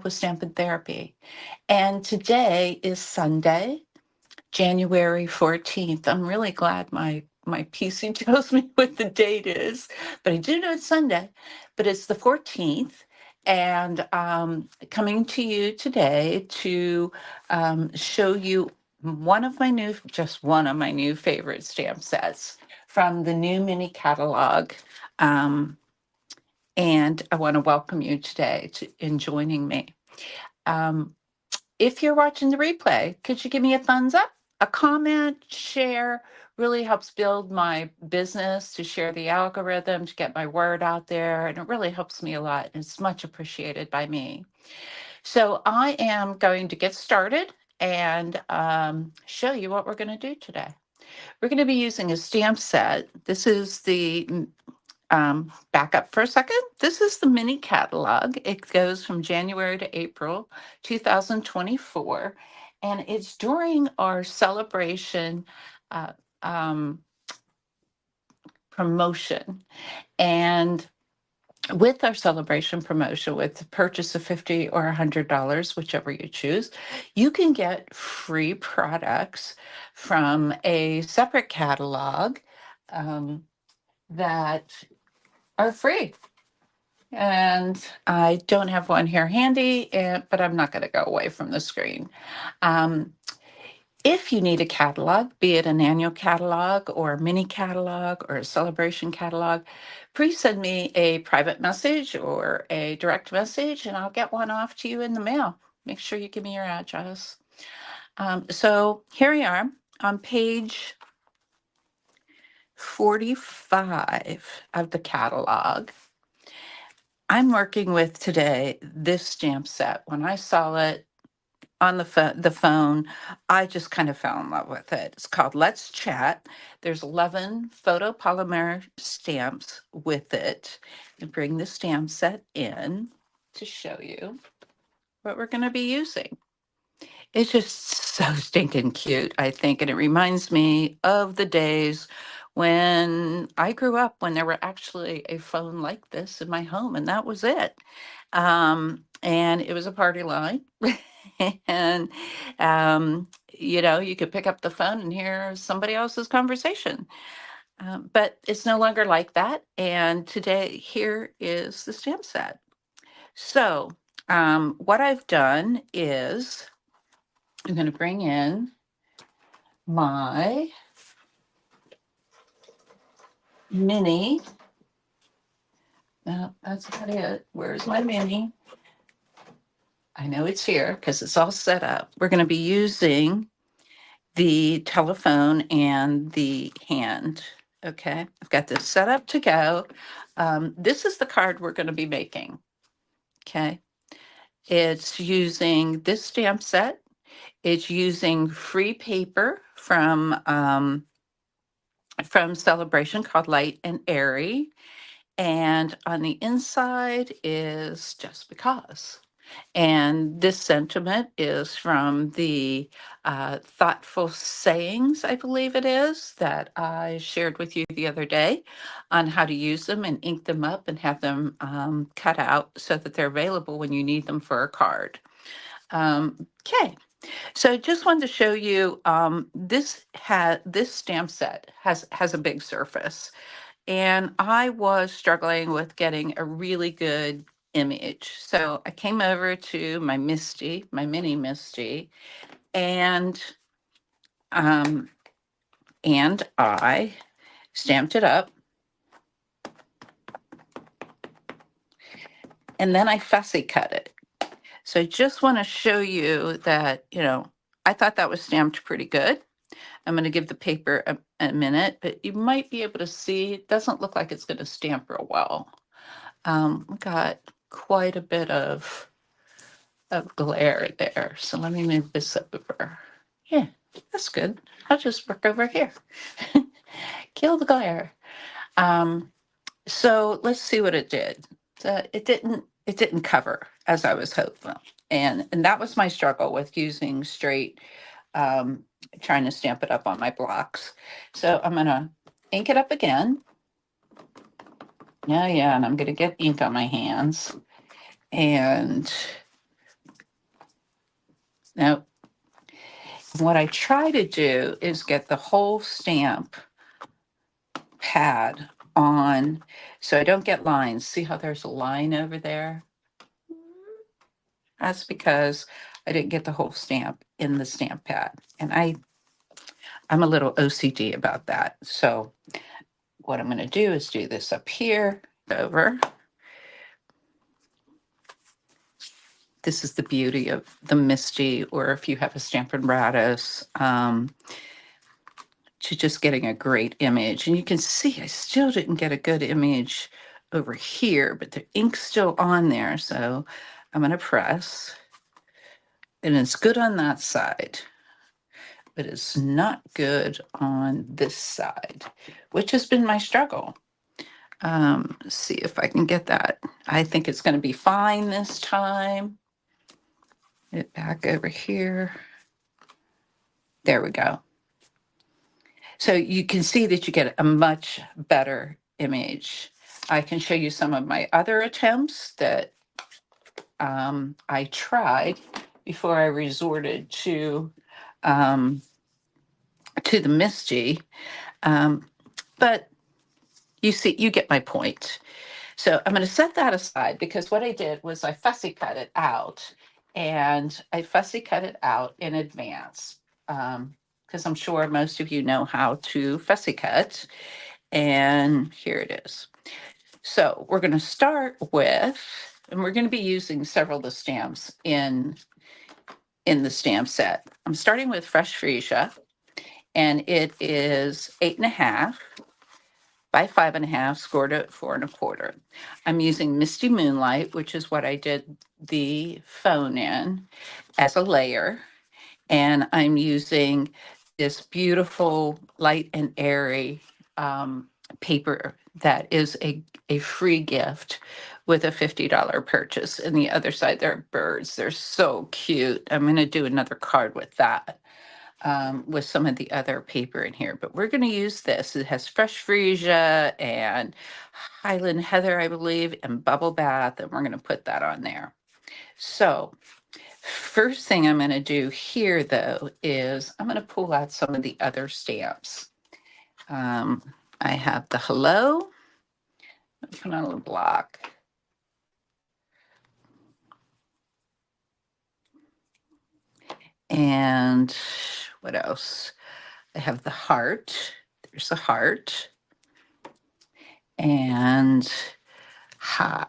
with Stampin' Therapy. And today is Sunday, January 14th. I'm really glad my PC tells me what the date is, but I do know it's Sunday, but it's the 14th. And coming to you today to show you just one of my new favorite stamp sets from the new mini catalog. Um, and I want to welcome you today in joining me. Um, if you're watching the replay, could you give me a thumbs up, a comment, share? Really helps build my business to share the algorithm, to get my word out there, and it really helps me a lot. And it's much appreciated by me. So I am going to get started and show you what we're going to do today. We're going to be using a stamp set. This is the back up for a second. This is the mini catalog. It goes from January to April 2024, and it's during our celebration uh, um, promotion. And with our celebration promotion, with the purchase of $50 or $100, whichever you choose, you can get free products from a separate catalog that are free. And I don't have one here handy, but I'm not going to go away from the screen. Um, if you need a catalog, be it an annual catalog or a mini catalog or a celebration catalog, please send me a private message or a direct message, and I'll get one off to you in the mail. Make sure you give me your address. So here we are on page 45 of the catalog. I'm working with today this stamp set. When I saw it on the phone, I just kind of fell in love with it. It's called Let's Chat. There's 11 photopolymer stamps with it. And bring the stamp set in to show you what we're going to be using. It's just so stinking cute, I think. And it reminds me of the days when I grew up, when there were actually a phone like this in my home, and that was it. And it was a party line. And, you could pick up the phone and hear somebody else's conversation. But it's no longer like that. And today, here is the stamp set. So, what I've done is I'm going to bring in my mini. That's about it. Where's my mini? I know it's here because it's all set up. We're going to be using the telephone and the hand. Okay, I've got this set up to go. This is the card we're going to be making. Okay, it's using this stamp set. It's using free paper from Celebration called Light and Airy. And on the inside is Just Because. And this sentiment is from the Thoughtful Sayings, I believe it is, that I shared with you the other day on how to use them and ink them up and have them cut out so that they're available when you need them for a card. Okay, so just wanted to show you this stamp set has a big surface, and I was struggling with getting a really good image. So I came over to my mini Misty, and um, and I stamped it up, and then I fussy cut it. So I just want to show you that, I thought that was stamped pretty good. I'm going to give the paper a minute, but you might be able to see, it doesn't look like it's going to stamp real well. We got quite a bit of glare there. So let me move this over. Yeah, that's good. I'll just work over here. Kill the glare. So let's see what it did. It didn't cover as I was hoping. And that was my struggle with using straight, trying to stamp it up on my blocks. So I'm gonna ink it up again. Yeah, and I'm gonna get ink on my hands. And Now, what I try to do is get the whole stamp pad on so I don't get lines. See how there's a line over there? That's because I didn't get the whole stamp in the stamp pad. And I'm a little OCD about that. So what I'm going to do is do this up here, over. This is the beauty of the Misty, or if you have a Stampin' Radice, to just getting a great image. And you can see I still didn't get a good image over here, but the ink's still on there. So I'm going to press, and it's good on that side, but it's not good on this side, which has been my struggle. See if I can get that. I think it's going to be fine this time. It back over here. There we go. So you can see that you get a much better image. I can show you some of my other attempts that I tried before I resorted to the Misty. But you see, you get my point. So I'm going to set that aside because what I did was I fussy cut it out, and I fussy cut it out in advance because I'm sure most of you know how to fussy cut. And here it is. So we're going to start with, and we're going to be using several of the stamps in the stamp set. I'm starting with Fresh Freesia, and it is 8.5 by 5.5, scored at 4.25. I'm using Misty Moonlight, which is what I did the phone in, as a layer. And I'm using this beautiful light and airy paper that is a free gift with a $50 purchase. And the other side, there are birds. They're so cute. I'm going to do another card with that. With some of the other paper in here, but we're going to use this. It has Fresh Freesia and Highland Heather, I believe, and Bubble Bath, and we're going to put that on there. So first thing I'm going to do here, though, is I'm going to pull out some of the other stamps. I have the Hello. Put on a little block. And what else? I have the heart. There's a heart. And hi.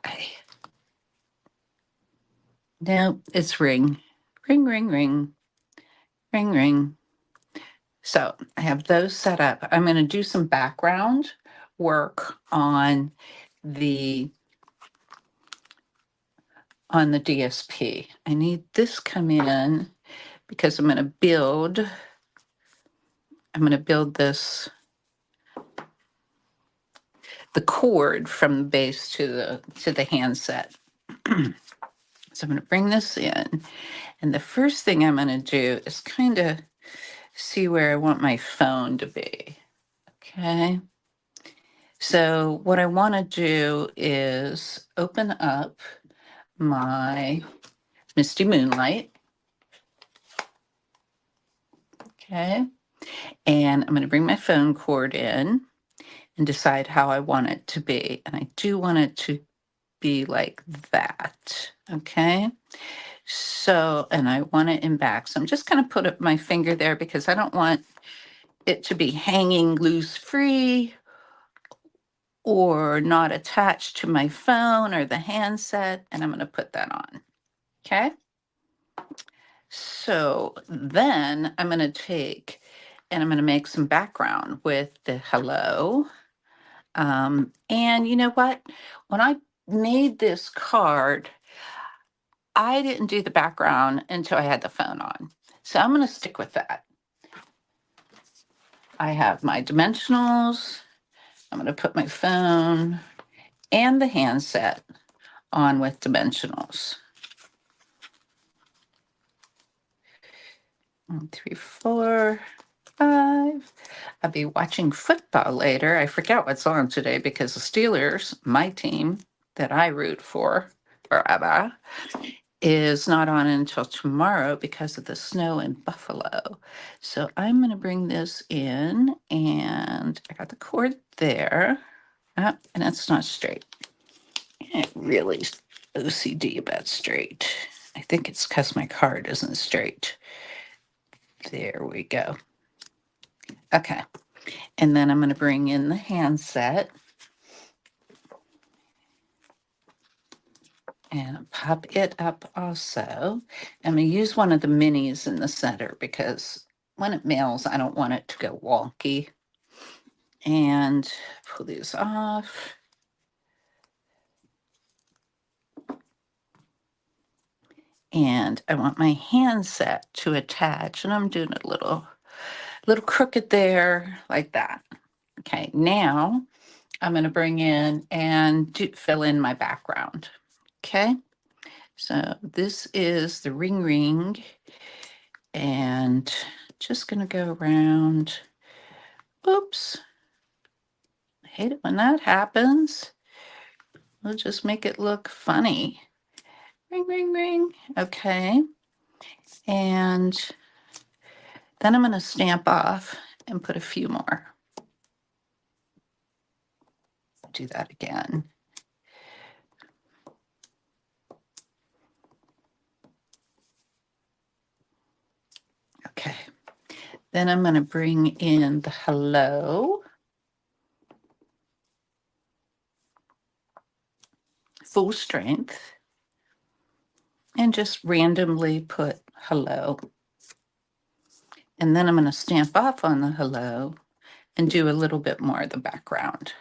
No, it's ring. Ring, ring, ring. Ring, ring. So I have those set up. I'm going to do some background work on the DSP. I need this come in because I'm going to build this, the cord from the base to the handset. So I'm going to bring this in. And the first thing I'm going to do is kind of see where I want my phone to be. Okay. So what I want to do is open up my Misty Moonlight. Okay. And I'm going to bring my phone cord in and decide how I want it to be. And I do want it to be like that. Okay. So, and I want it in back. So I'm just going to put up my finger there because I don't want it to be hanging loose free or not attached to my phone or the handset. And I'm going to put that on. Okay. So then I'm going to take and I'm going to make some background with the hello. And you know what? When I made this card, I didn't do the background until I had the phone on. So I'm going to stick with that. I have my dimensionals. I'm going to put my phone and the handset on with dimensionals. 1, 2, 3, 4, 5. I'll be watching football later. I forget what's on today because the Steelers, my team that I root for forever, is not on until tomorrow because of the snow in Buffalo. So I'm going to bring this in, and I got the cord there. Ah, and it's not straight. It really is OCD about straight. I think it's because my card isn't straight. There we go. Okay. And then I'm going to bring in the handset and pop it up also. I'm going to use one of the minis in the center because when it mails, I don't want it to go wonky. And pull these off. And I want my handset to attach, and I'm doing a little crooked there, like that. Okay, now I'm going to bring in and fill in my background. Okay, so this is the ring, and just going to go around. Oops, I hate it when that happens. We'll just make it look funny. Ring. Okay, and then I'm going to stamp off and put a few more. Do that again. Okay. Then I'm going to bring in the hello. Full strength. And just randomly put hello. And then I'm going to stamp off on the hello and do a little bit more of the background.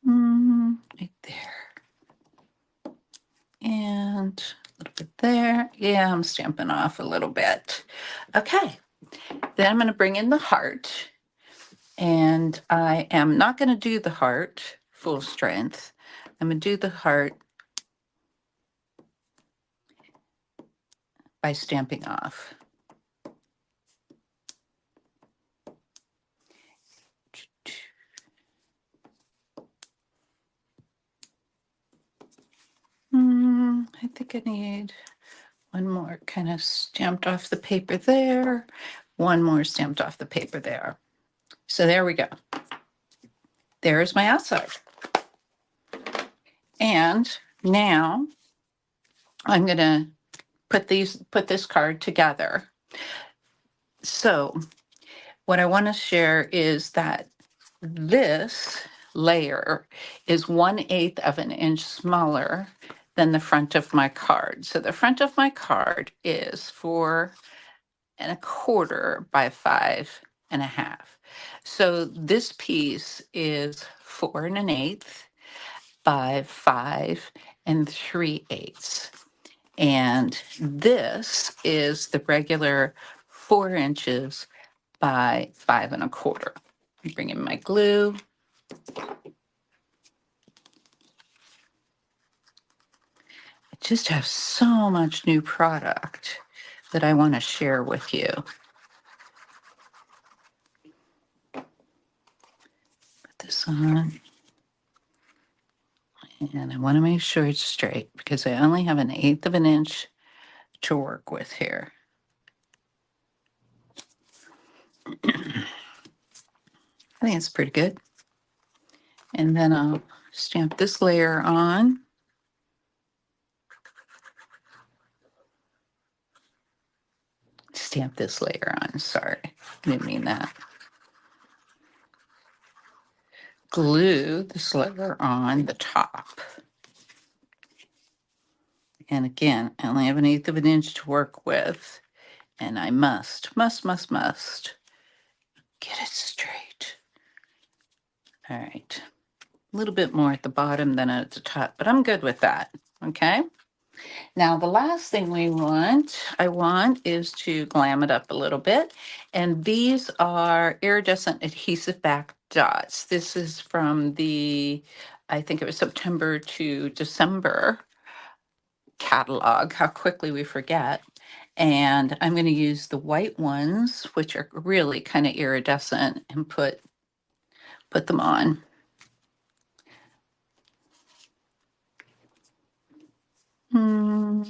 Right there. And a little bit there. Yeah, I'm stamping off a little bit. Okay. Then I'm going to bring in the heart. And I am not going to do the heart full strength. I'm going to do the heart by stamping off. I think I need one more kind of stamped off the paper there, one more stamped off the paper there. So there we go. There's my outside. And now I'm going to put this card together. So what I want to share is that this layer is 1/8 of an inch smaller than the front of my card. So the front of my card is 4¼ by 5½. So this piece is 4⅛ by 5�3/8. And this is the regular 4 inches by 5¼ Bring in my glue. I just have so much new product that I want to share with you. Put this on. And I want to make sure it's straight because I only have 1/8 of an inch to work with here. I think it's pretty good. And then I'll stamp this layer on. Stamp this layer on, sorry, I didn't mean that. Glue this layer on the top. And again, I only have 1/8 of an inch to work with, and I must get it straight. All right, a little bit more at the bottom than at the top, but I'm good with that, okay? Now, the last thing I want is to glam it up a little bit. And these are iridescent adhesive back dots. This is from I think it was September to December catalog. How quickly we forget. And I'm going to use the white ones, which are really kind of iridescent, and put them on. Do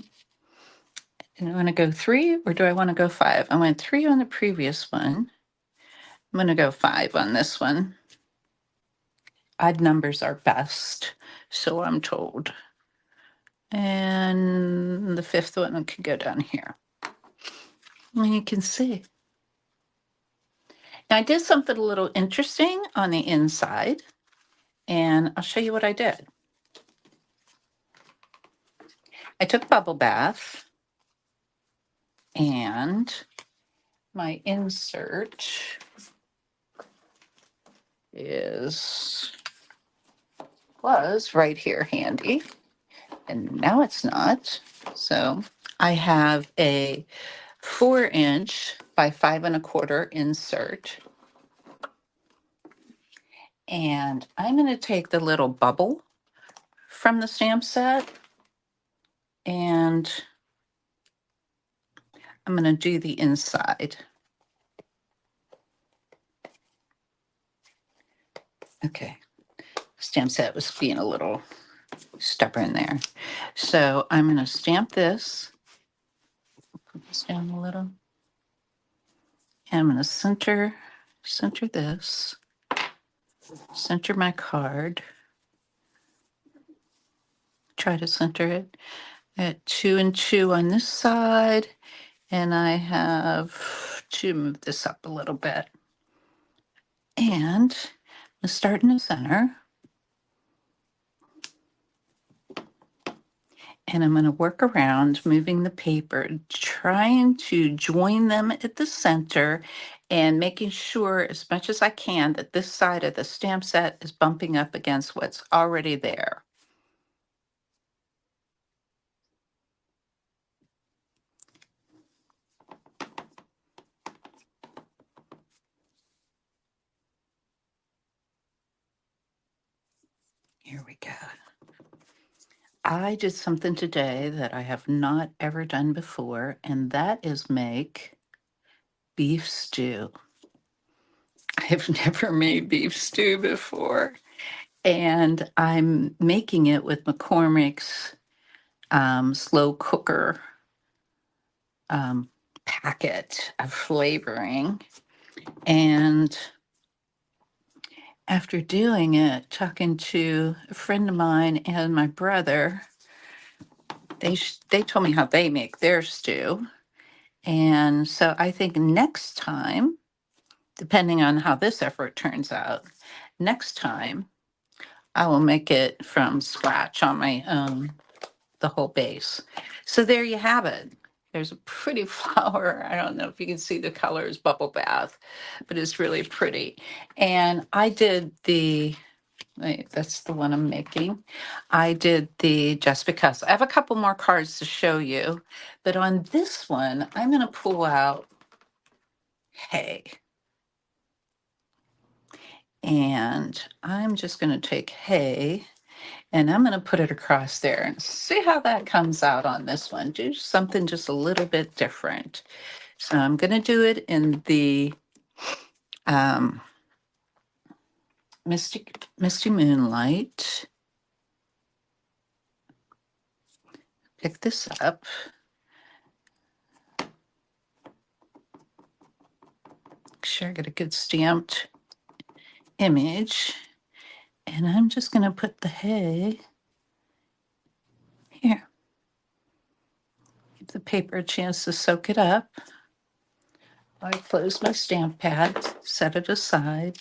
I want to go 3 or do I want to go 5? I went 3 on the previous one. I'm going to go 5 on this one. Odd numbers are best, so I'm told. And the 5th one can go down here. And you can see. Now I did something a little interesting on the inside, and I'll show you what I did. I took bubble bath, and my insert was right here handy, and now it's not. So I have a 4-inch by 5 1/4 insert, and I'm going to take the little bubble from the stamp set, and I'm going to do the inside. Okay, stamp set was being a little stubborn there. So I'm going to stamp this, put this down a little, and I'm going to center this, center my card, try to center it at 2 and 2 on this side, and I have to move this up a little bit. And I'm start in the center, and I'm going to work around moving the paper, trying to join them at the center and making sure as much as I can that this side of the stamp set is bumping up against what's already there. Here we go. I did something today that I have not ever done before, and that is make beef stew. I have never made beef stew before, and I'm making it with McCormick's slow cooker packet of flavoring. And after doing it, talking to a friend of mine and my brother, they told me how they make their stew. And so I think next time, depending on how this effort turns out, next time I will make it from scratch on my own, the whole base. So there you have it. There's a pretty flower. I don't know if you can see the colors, bubble bath, but it's really pretty. And I did wait, that's the one I'm making. I did the just because. I have a couple more cards to show you, but on this one, I'm going to pull out hay. And I'm just going to take hay and I'm going to put it across there and see how that comes out on this one. Do something just a little bit different. So I'm going to do it in the um, Misty Moonlight. Pick this up. Make sure I get a good stamped image. And I'm just going to put the hay here. Give the paper a chance to soak it up. I close my stamp pad, set it aside.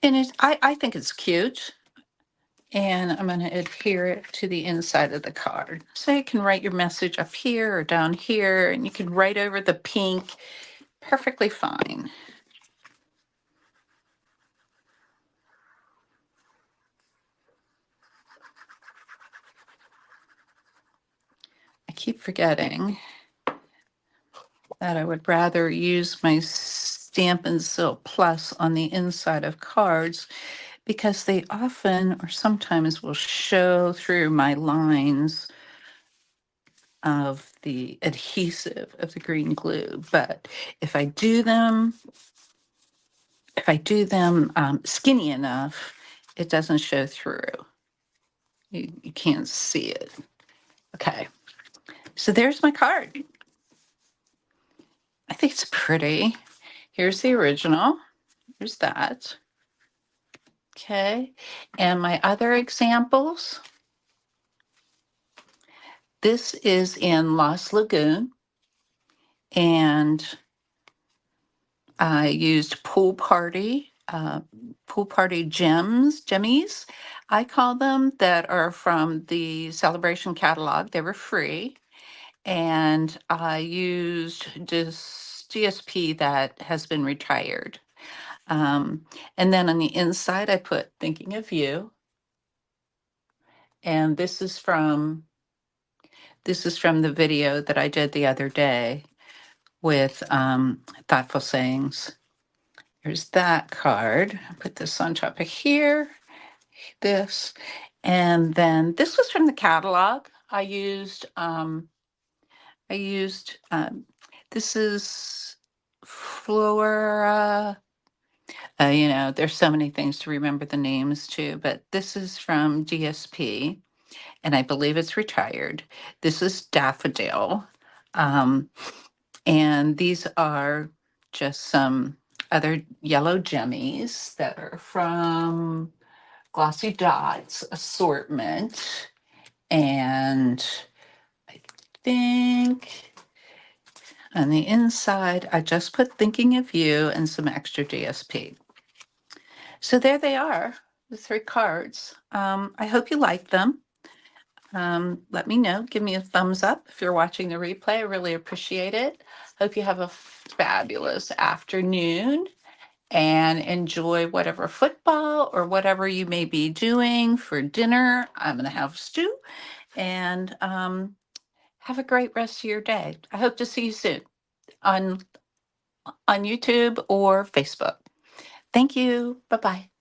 And I think it's cute. And I'm going to adhere it to the inside of the card. So you can write your message up here or down here, and you can write over the pink perfectly fine. I keep forgetting that I would rather use my Stampin' Silk Plus on the inside of cards because they often or sometimes will show through my lines of the adhesive of the green glue. But if I do them skinny enough, it doesn't show through. You can't see it. Okay. So there's my card. I think it's pretty. Here's the original. Here's that. Okay. And my other examples. This is in Lost Lagoon. And I used pool party jemmies, I call them, that are from the Celebration catalog. They were free. And I used this DSP that has been retired. And then on the inside, I put Thinking of You. And this is from the video that I did the other day with Thoughtful Sayings. Here's that card. I put this on top of here, this. And then this was from the catalog. I used this is Flora. There's so many things to remember the names to, but this is from DSP, and I believe it's retired. This is Daffodil. Um, and these are just some other yellow jemmies that are from Glossy Dots assortment. And I think on the inside, I just put Thinking of You and some extra DSP. So there they are, the 3 cards. I hope you like them. Let me know. Give me a thumbs up if you're watching the replay. I really appreciate it. Hope you have a fabulous afternoon and enjoy whatever football or whatever you may be doing for dinner. I'm going to have stew, and have a great rest of your day. I hope to see you soon on YouTube or Facebook. Thank you. Bye bye.